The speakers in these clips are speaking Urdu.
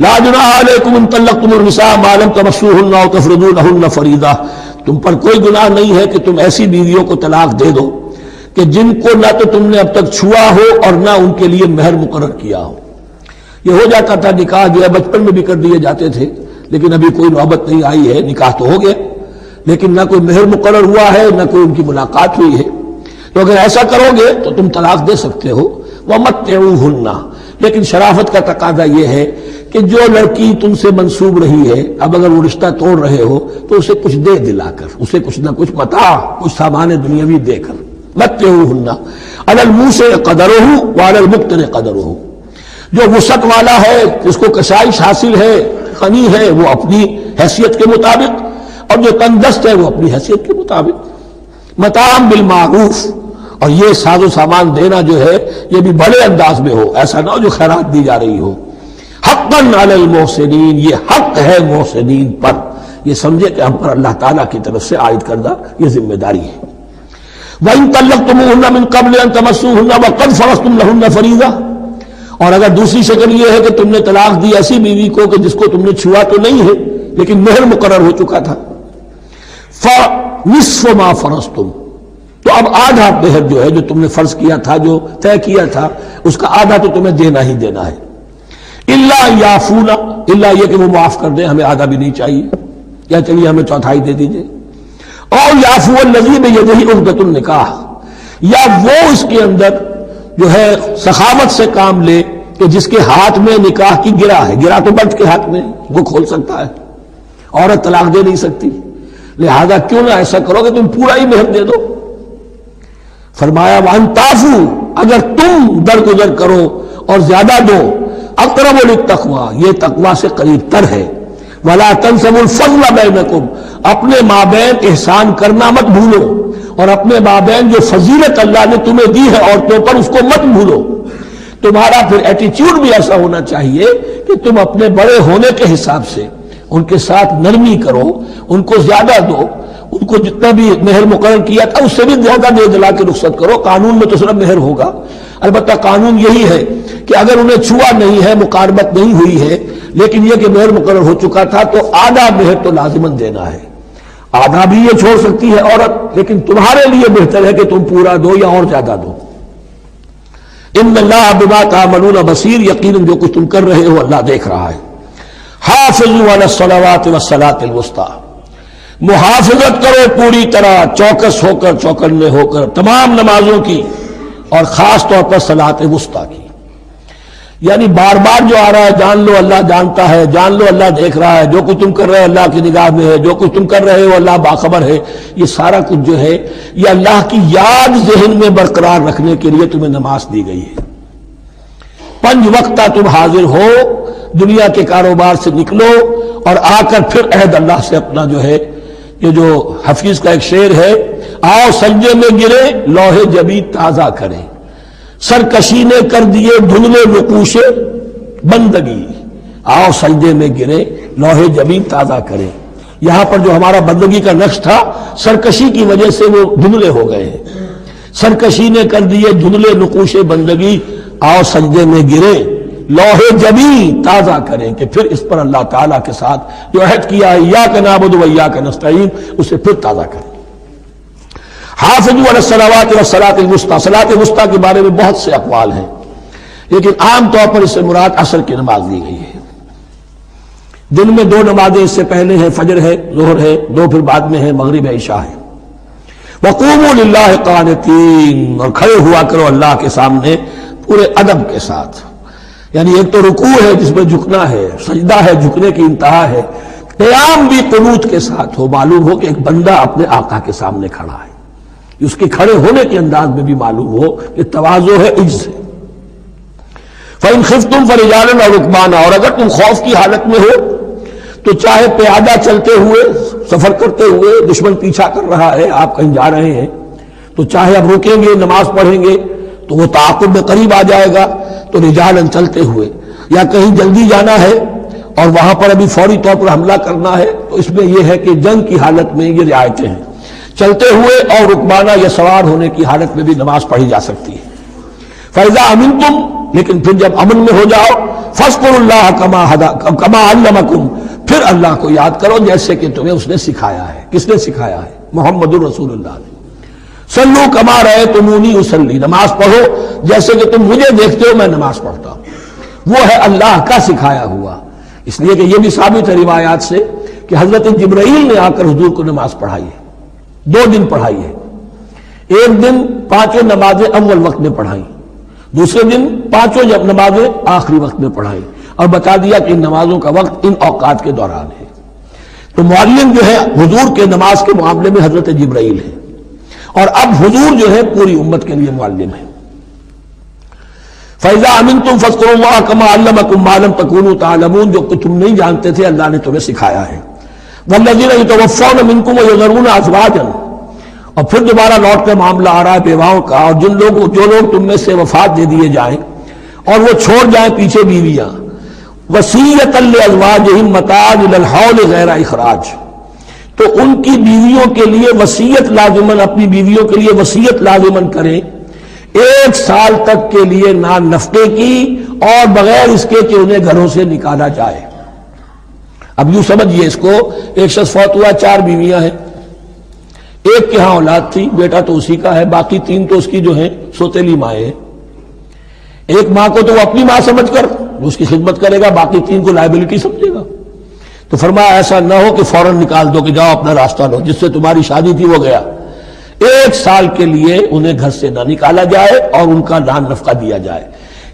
لا جناح علیکم ان طلقتم النساء ما لم تمسوهن او تفرضوا لهن فریضہ، تم پر کوئی گناہ نہیں ہے کہ تم ایسی بیویوں کو طلاق دے دو کہ جن کو نہ تو تم نے اب تک چھوا ہو اور نہ ان کے لیے مہر مقرر کیا ہو۔ یہ ہو جاتا تھا نکاح جو ہے بچپن میں بھی کر دیے جاتے تھے، لیکن ابھی کوئی نوبت نہیں آئی ہے، نکاح تو ہو گیا لیکن نہ کوئی مہر مقرر ہوا ہے نہ کوئی ان کی ملاقات ہوئی ہے، تو اگر ایسا کرو گے تو تم طلاق دے سکتے ہو۔ وَمَتِّعُوهُنَّ، لیکن شرافت کا تقاضا یہ ہے کہ جو لڑکی تم سے منسوب رہی ہے، اب اگر وہ رشتہ توڑ رہے ہو تو اسے کچھ دے دلا کر، اسے کچھ نہ کچھ متاع، کچھ سامان دنیاوی دے کر۔ مَتِّعُوهُنَّ عَلَى الْمُوسِعِ قَدَرُهُ وَعَلَى الْمُقْتِرِ قَدَرُهُ، جو وسعت والا ہے، جس کو کشائش حاصل ہے، غنی ہے، وہ اپنی حیثیت کے مطابق، اور جو تنگدست ہے وہ اپنی حیثیت کے مطابق۔ متاعًا بالمعروف، اور یہ ساز و سامان دینا جو ہے یہ بھی بڑے انداز میں ہو، ایسا نہ ہو جو خیرات دی جا رہی ہو۔ حقاً علی المحسنین، یہ حق ہے محسنین پر، یہ سمجھے کہ ہم پر اللہ تعالیٰ کی طرف سے عائد کردہ یہ ذمہ داری ہے۔ وَإِن طَلَّقْتُمُوهُنَّ مِن قَبْلِ أَن تَمَسُّوهُنَّ وَقَدْ فَرَضْتُمْ لَهُنَّ فَرِيضَةً، اور اگر دوسری شکل یہ ہے کہ تم نے طلاق دی ایسی بیوی کو کہ جس کو تم نے چھوا تو نہیں ہے لیکن مہر مقرر ہو چکا تھا، فَنِصْفُ مَا فَرَضْتُمْ، تو اب آدھا مہر جو ہے جو تم نے فرض کیا تھا، جو طے کیا تھا، اس کا آدھا تو تمہیں دینا ہی دینا ہے۔ الا یعفون، الا یہ کہ وہ معاف کر دیں، ہمیں آدھا بھی نہیں چاہیے، یا چلیے ہمیں چوتھائی دے دیجئے۔ اور یعفو الذی بیدہ عقدۃ النکاح، یا وہ اس کے اندر جو ہے سخاوت سے کام لے کہ جس کے ہاتھ میں نکاح کی گرہ ہے، گرہ تو مرد کے ہاتھ میں، وہ کھول سکتا ہے، عورت طلاق دے نہیں سکتی، لہذا کیوں نہ ایسا کرو کہ تم پورا ہی مہر دے دو۔ فرمایا وَأَن تَعْفُوا، اگر تم درگزر کرو اور زیادہ دو، اقرب للتقویٰ، یہ تقویٰ سے قریب تر ہے۔ وَلَا تَنْسَوْا الْفَضْلَ بَيْنَكُمْ، اپنے مابین احسان کرنا مت بھولو، اور اپنے مابین جو فضیلت اللہ نے تمہیں دی ہے عورتوں پر اس کو مت بھولو۔ تمہارا پھر ایٹیچیوڈ بھی ایسا ہونا چاہیے کہ تم اپنے بڑے ہونے کے حساب سے ان کے ساتھ نرمی کرو، ان کو زیادہ دو، ان کو جتنا بھی مہر مقرر کیا تھا اس سے بھی زیادہ دے دلا کے رخصت کرو۔ قانون میں تو صرف مہر ہوگا، البتہ قانون یہی ہے کہ اگر انہیں چھوا نہیں ہے، مقاربت نہیں ہوئی ہے، لیکن یہ کہ مہر مقرر ہو چکا تھا تو آدھا مہر تو لازماً دینا ہے۔ آدھا بھی یہ چھوڑ سکتی ہے عورت، لیکن تمہارے لیے بہتر ہے کہ تم پورا دو یا اور زیادہ دو۔ ان اللہ بما تعملون بصیر، یقیناً جو کچھ تم کر رہے ہو اللہ دیکھ رہا ہے۔ حافظوا علی الصلوات والصلاۃ الوسطی، محافظت کرو پوری طرح، چوکس ہو کر، چوکنے ہو کر تمام نمازوں کی، اور خاص طور پر صلاۃ وسطیٰ کی۔ یعنی بار بار جو آ رہا ہے جان لو اللہ جانتا ہے، جان لو اللہ دیکھ رہا ہے، جو کچھ تم کر رہے ہو اللہ کی نگاہ میں ہے، جو کچھ تم کر رہے ہو اللہ باخبر ہے، یہ سارا کچھ جو ہے یہ اللہ کی یاد ذہن میں برقرار رکھنے کے لیے تمہیں نماز دی گئی ہے۔ 5 وقتہ تم حاضر ہو، دنیا کے کاروبار سے نکلو اور آ کر پھر عہد اللہ سے اپنا جو ہے، یہ جو حفیظ کا ایک شعر ہے، آؤ سجدے میں گرے لوح جبین تازہ کریں، سرکشی نے کر دیے دھندلے نقوش بندگی، آؤ سجدے میں گرے لوح جبین تازہ کریں۔ یہاں پر جو ہمارا بندگی کا نقش تھا سرکشی کی وجہ سے وہ دھندلے ہو گئے ہیں۔ سرکشی نے کر دیے دھندلے نقوش بندگی، آؤ سجدے میں گرے لوح جبین تازہ کریں، کہ پھر اس پر اللہ تعالیٰ کے ساتھ جو عہد کیا ہے ایاک نعبد و ایاک نستعین، اسے پھر تازہ کریں۔ حافظوا علی الصلوات والصلاۃ الوسطی، صلاۃ وسطیٰ کے بارے میں بہت سے اقوال ہیں، لیکن عام طور پر اس سے مراد عصر کی نماز لی گئی ہے۔ دن میں 2 نمازیں اس سے پہلے ہیں، فجر ہے، ظہر ہے، 2 پھر بعد میں ہے، مغرب ہے، عشاء ہے۔ وقوموا للہ قانتین، اور کھڑے ہوا کرو اللہ کے سامنے پورے ادب کے ساتھ، یعنی ایک تو رکوع ہے جس میں جھکنا ہے، سجدہ ہے جھکنے کی انتہا ہے، قیام بھی قنوت کے ساتھ ہو، معلوم ہو کہ ایک بندہ اپنے آقا کے سامنے کھڑا ہے، اس کے کھڑے ہونے کے انداز میں بھی معلوم ہو کہ تواضع ہے، عجز ہے۔ فَإِنْ خِفْتُمْ فَرِجَالًا أَوْ رُكْبَانًا، اور اگر تم خوف کی حالت میں ہو تو چاہے پیادہ چلتے ہوئے، سفر کرتے ہوئے، دشمن پیچھا کر رہا ہے، آپ کہیں جا رہے ہیں تو چاہے اب رکیں گے نماز پڑھیں گے تو وہ تعاقب میں قریب آ جائے گا، تو رجالن چلتے ہوئے، یا کہیں جلدی جانا ہے اور وہاں پر ابھی فوری طور پر حملہ کرنا ہے تو اس میں یہ ہے کہ جنگ کی حالت میں یہ رعایتیں ہیں، چلتے ہوئے اور رکبانہ یا سوار ہونے کی حالت میں بھی نماز پڑھی جا سکتی ہے۔ فَإِذَا أَمِنْتُمْ، لیکن پھر جب امن میں ہو جاؤ، فاذکروا اللہ کما علمکم، پھر اللہ کو یاد کرو جیسے کہ تمہیں اس نے سکھایا ہے۔ کس نے سکھایا ہے؟ محمد الرسول اللہ نے۔ صلو کما رأیتمونی اصلی، نماز پڑھو جیسے کہ تم مجھے دیکھتے ہو میں نماز پڑھتا ہوں۔ وہ ہے اللہ کا سکھایا ہوا، اس لیے کہ یہ بھی ثابت ہے روایات سے کہ حضرت جبرائیل نے آ کر حضور کو نماز پڑھائی ہے، 2 دن پڑھائی ہے۔ ایک دن 5 نمازیں اول وقت میں پڑھائیں، دوسرے دن 5 نمازیں آخری وقت میں پڑھائیں، اور بتا دیا کہ ان نمازوں کا وقت ان اوقات کے دوران ہے۔ تو معلم جو ہے حضور کے نماز کے معاملے میں حضرت جبرائیل ہے، اور اب حضور جو ہے پوری امت کے لیے معلم ہے۔ فَإِذَا أَمِنْتُمْ فَاذْكُرُوا اللَّهَ كَمَا عَلَّمَكُم مَّا لَمْ تَكُونُوا تَعْلَمُونَ، جو کچھ تم نہیں جانتے تھے اللہ نے تمہیں سکھایا ہے۔ وَالَّذِينَ يَتَوَفَّوْنَ مِنكُمْ وَيَذَرُونَ أَزْوَاجًا، اور پھر دوبارہ لوٹ کے معاملہ آ رہا ہے بیواؤں کا، اور جو لوگ تم میں سے وفات دے دیے جائیں اور وہ چھوڑ جائیں پیچھے بیویاں، وَصِيَّةً لِأَزْوَاجِهِم مَّتَاعًا إِلَى الْحَوْلِ غَيْرَ إِخْرَاج، تو ان کی بیویوں کے لیے وصیت لازماً، اپنی بیویوں کے لیے وصیت لازماً کریں 1 سال تک کے لیے نان نفقے کی، اور بغیر اس کے کہ انہیں گھروں سے نکالا جائے۔ اب یوں سمجھیے اس کو، ایک شخص فوت ہوا، 4 بیویاں ہیں، ایک کے ہاں اولاد تھی، بیٹا تو اسی کا ہے، باقی 3 تو اس کی جو ہیں سوتیلی مائیں ہیں۔ ایک ماں کو تو وہ اپنی ماں سمجھ کر اس کی خدمت کرے گا، باقی 3 کو لائبلٹی سمجھے گا۔ تو فرمایا ایسا نہ ہو کہ فوراً نکال دو کہ جاؤ اپنا راستہ لو، جس سے تمہاری شادی تھی وہ گیا۔ 1 سال کے لیے انہیں گھر سے نہ نکالا جائے اور ان کا نان نفقہ دیا جائے۔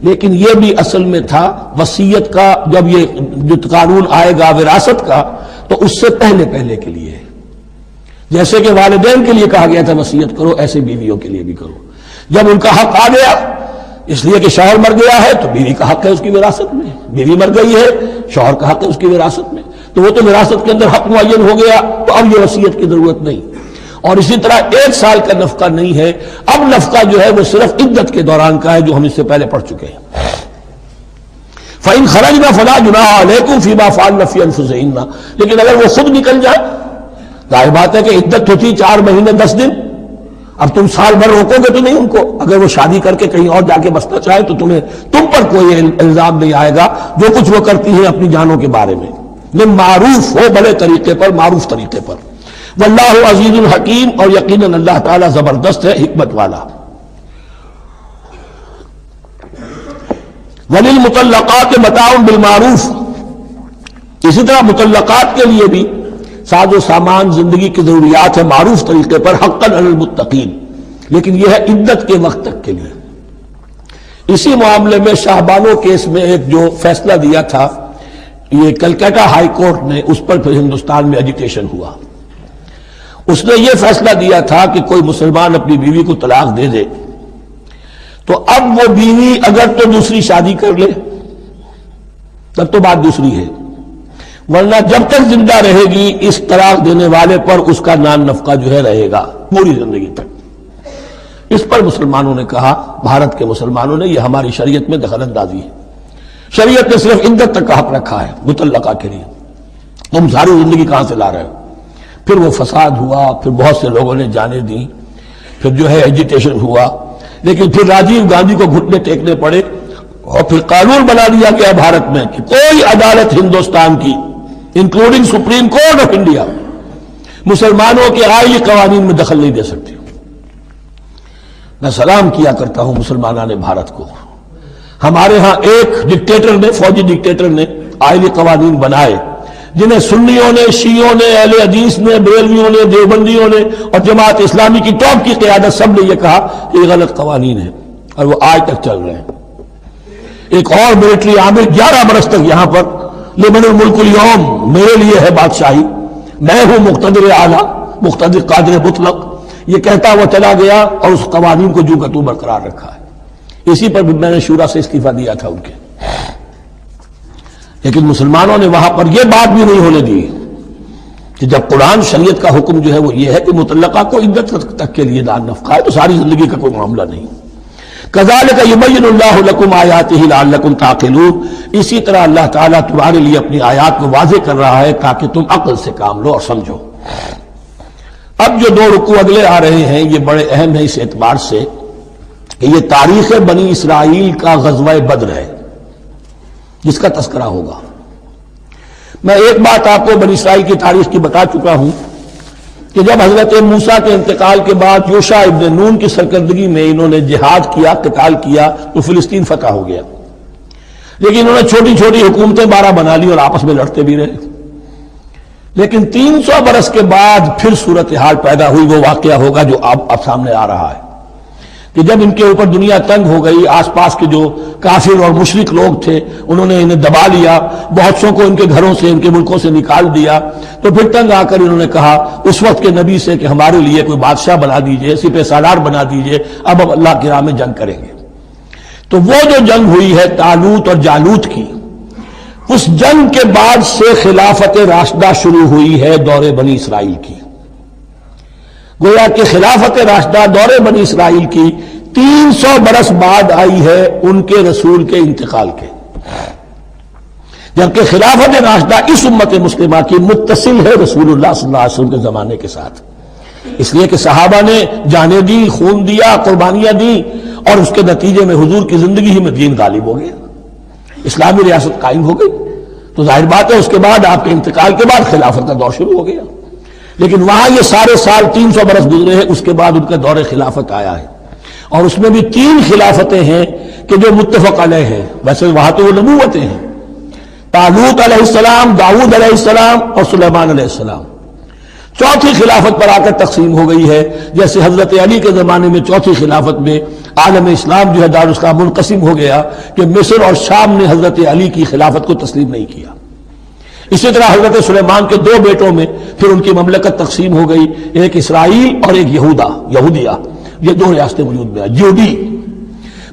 لیکن یہ بھی اصل میں تھا وصیت کا، جب یہ جو قانون آئے گا وراثت کا تو اس سے پہلے کے لیے، جیسے کہ والدین کے لیے کہا گیا تھا وصیت کرو، ایسے بیویوں کے لیے بھی کرو۔ جب ان کا حق آ گیا، اس لیے کہ شوہر مر گیا ہے تو بیوی کا حق ہے اس کی وراثت میں، بیوی مر گئی ہے شوہر کا حق ہے اس کی وراثت میں، تو وہ تو وراثت کے اندر حق معین ہو گیا، تو اب یہ وصیت کی ضرورت نہیں۔ اور اسی طرح 1 سال کا نفقہ نہیں ہے، اب نفقہ جو ہے وہ صرف عدت کے دوران کا ہے، جو ہم اس سے پہلے پڑھ چکے ہیں۔ فَإِنْ خَرَجْنَ فَلَا جُنَاحَ عَلَيْكُمْ فِي مَا فَعَلْنَ فِي أَنفُسِهِنَّ، لیکن اگر وہ خود نکل جائے، ظاہر بات ہے کہ عدت ہوتی 4 مہینے 10 دن، اب تم سال بھر روکو گے تو نہیں ان کو، اگر وہ شادی کر کے کہیں اور جا کے بسنا چاہے تو تم پر کوئی الزام نہیں آئے گا، جو کچھ وہ کرتی ہیں اپنی جانوں کے بارے میں، معروف ہو، بڑے طریقے پر، معروف طریقے پر۔ واللہ عزیز الحکیم، اور یقیناً اللہ تعالیٰ زبردست ہے، حکمت والا۔ وللمطلقات متاع بالمعروف، اسی طرح مطلقات کے لیے بھی ساز و سامان زندگی کی ضروریات ہے معروف طریقے پر، حقاً علی المتقین، لیکن یہ ہے عدت کے وقت تک کے لیے۔ اسی معاملے میں شاہ بانو کیس میں ایک جو فیصلہ دیا تھا، یہ کلکتہ ہائی کورٹ نے، اس پر پھر ہندوستان میں ایجیٹیشن ہوا۔ اس نے یہ فیصلہ دیا تھا کہ کوئی مسلمان اپنی بیوی کو طلاق دے دے تو اب وہ بیوی اگر تو دوسری شادی کر لے تب تو بات دوسری ہے، ورنہ جب تک زندہ رہے گی اس طلاق دینے والے پر اس کا نان نفقہ جو ہے رہے گا پوری زندگی تک۔ اس پر مسلمانوں نے کہا، بھارت کے مسلمانوں نے، یہ ہماری شریعت میں دخل اندازی ہے، شریعت نے صرف عدت تک کا حق رکھا ہے مطلقہ کے لیے، تم ساری زندگی کہاں سے لا رہے ہو؟ پھر وہ فساد ہوا، پھر بہت سے لوگوں نے جانیں دیں، پھر جو ہے ایجیٹیشن ہوا، لیکن پھر راجیو گاندھی کو گھٹنے ٹیکنے پڑے، اور پھر قانون بنا دیا گیا بھارت میں کہ کوئی عدالت ہندوستان کی including supreme court of India مسلمانوں کے آئلی قوانین میں دخل نہیں دے سکتی۔ میں سلام کیا کرتا ہوں مسلمانان بھارت کو، ہمارے ہاں ایک ڈکٹیٹر نے، فوجی ڈکٹیٹر نے آئلی قوانین بنائے جنہیں سنیوں نے، شیعوں نے، اہل حدیث نے، بریلویوں نے، دیوبندیوں نے اور جماعت اسلامی کی ٹاپ کی قیادت سب نے یہ کہا کہ یہ غلط قوانین ہیں، اور وہ آج تک چل رہے ہیں۔ ایک اور ملٹری عامل 11 برس تک یہاں پر، لمن الملک اليوم، میرے لیے ہے بادشاہی، میں ہوں مقتدر اعلیٰ، مقتدر قادر مطلق، یہ کہتا وہ چلا گیا اور اس قوانین کو جو کا تو برقرار رکھا ہے۔ اسی پر بھی میں نے شورا سے استعفیٰ دیا تھا ان کے، لیکن مسلمانوں نے وہاں پر یہ بات بھی نہیں ہونے دی کہ جب قرآن شریعت کا حکم جو ہے وہ یہ ہے کہ مطلقہ کو عدت تک کے لیے دان نفقہ ہے تو ساری زندگی کا کوئی معاملہ نہیں۔ کذالک یبین اللہ لکم آیاتہ لعلکم تعقلون، اسی طرح اللہ تعالیٰ تمہارے لیے اپنی آیات کو واضح کر رہا ہے تاکہ تم عقل سے کام لو اور سمجھو۔ اب جو 2 رکوع اگلے آ رہے ہیں یہ بڑے اہم ہیں اس اعتبار سے کہ یہ تاریخ بنی اسرائیل کا غزوہ بدر ہے، جس کا تذکرہ ہوگا۔ میں ایک بات آپ کو بنی اسرائیل کی تاریخ کی بتا چکا ہوں کہ جب حضرت موسیٰ کے انتقال کے بعد یوشع ابن نون کی سرکردگی میں انہوں نے جہاد کیا، قتال کیا، تو فلسطین فتح ہو گیا، لیکن انہوں نے چھوٹی چھوٹی حکومتیں 12 بنا لی اور آپس میں لڑتے بھی رہے۔ لیکن 300 برس کے بعد پھر صورتحال پیدا ہوئی، وہ واقعہ ہوگا جو اب سامنے آ رہا ہے کہ جب ان کے اوپر دنیا تنگ ہو گئی، آس پاس کے جو کافر اور مشرک لوگ تھے انہوں نے انہیں دبا لیا، بہت سو کو ان کے گھروں سے، ان کے ملکوں سے نکال دیا، تو پھر تنگ آ کر انہوں نے کہا اس وقت کے نبی سے کہ ہمارے لیے کوئی بادشاہ بنا دیجئے، سپہ سالار بنا دیجئے، اب اللہ کی راہ میں جنگ کریں گے۔ تو وہ جو جنگ ہوئی ہے طالوت اور جالوت کی، اس جنگ کے بعد سے خلافت راشدہ شروع ہوئی ہے دور بنی اسرائیل کی۔ گویا کہ خلافت راشدہ دور بنی اسرائیل کی 300 برس بعد آئی ہے ان کے رسول کے انتقال کے، جبکہ خلافت راشدہ اس امت مسلمہ کی متصل ہے رسول اللہ صلی اللہ علیہ وسلم کے زمانے کے ساتھ، اس لیے کہ صحابہ نے جانیں دی، خون دیا، قربانیاں دی، اور اس کے نتیجے میں حضور کی زندگی ہی میں دین غالب ہو گیا، اسلامی ریاست قائم ہو گئی۔ تو ظاہر بات ہے اس کے بعد آپ کے انتقال کے بعد خلافت کا دور شروع ہو گیا، لیکن وہاں یہ سارے سال 300 برس گزرے ہیں، اس کے بعد ان کا دور خلافت آیا ہے، اور اس میں بھی 3 خلافتیں ہیں کہ جو متفق علیہ ہیں، ویسے وہاں تو وہ نبوتیں ہیں، طالوت علیہ السلام، داؤد علیہ السلام اور سلیمان علیہ السلام۔ چوتھی خلافت پر آ کر تقسیم ہو گئی ہے، جیسے حضرت علی کے زمانے میں چوتھی خلافت میں عالم اسلام جو ہے دارالاسلام منقسم ہو گیا کہ مصر اور شام نے حضرت علی کی خلافت کو تسلیم نہیں کیا۔ اسی طرح حضرت سلیمان کے 2 بیٹوں میں پھر ان کی مملکت تقسیم ہو گئی، ایک اسرائیل اور ایک یہودیہ، یہ 2 ریاستیں وجود میں ہیں، جیوڈی۔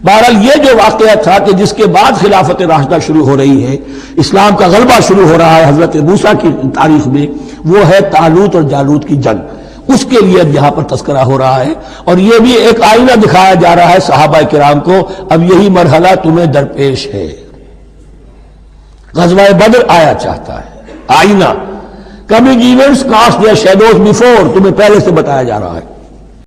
بہرحال یہ جو واقعہ تھا کہ جس کے بعد خلافت راشدہ شروع ہو رہی ہے، اسلام کا غلبہ شروع ہو رہا ہے حضرت موسیٰ کی تاریخ میں، وہ ہے طالوت اور جالوت کی جنگ، اس کے لیے اب یہاں پر تذکرہ ہو رہا ہے، اور یہ بھی ایک آئینہ دکھایا جا رہا ہے صحابہ کرام کو، اب یہی مرحلہ تمہیں درپیش ہے۔ غزوہ بدر آیا چاہتا ہے، آئینہ، coming events cast their shadows before, تمہیں پہلے سے بتایا جا رہا ہے۔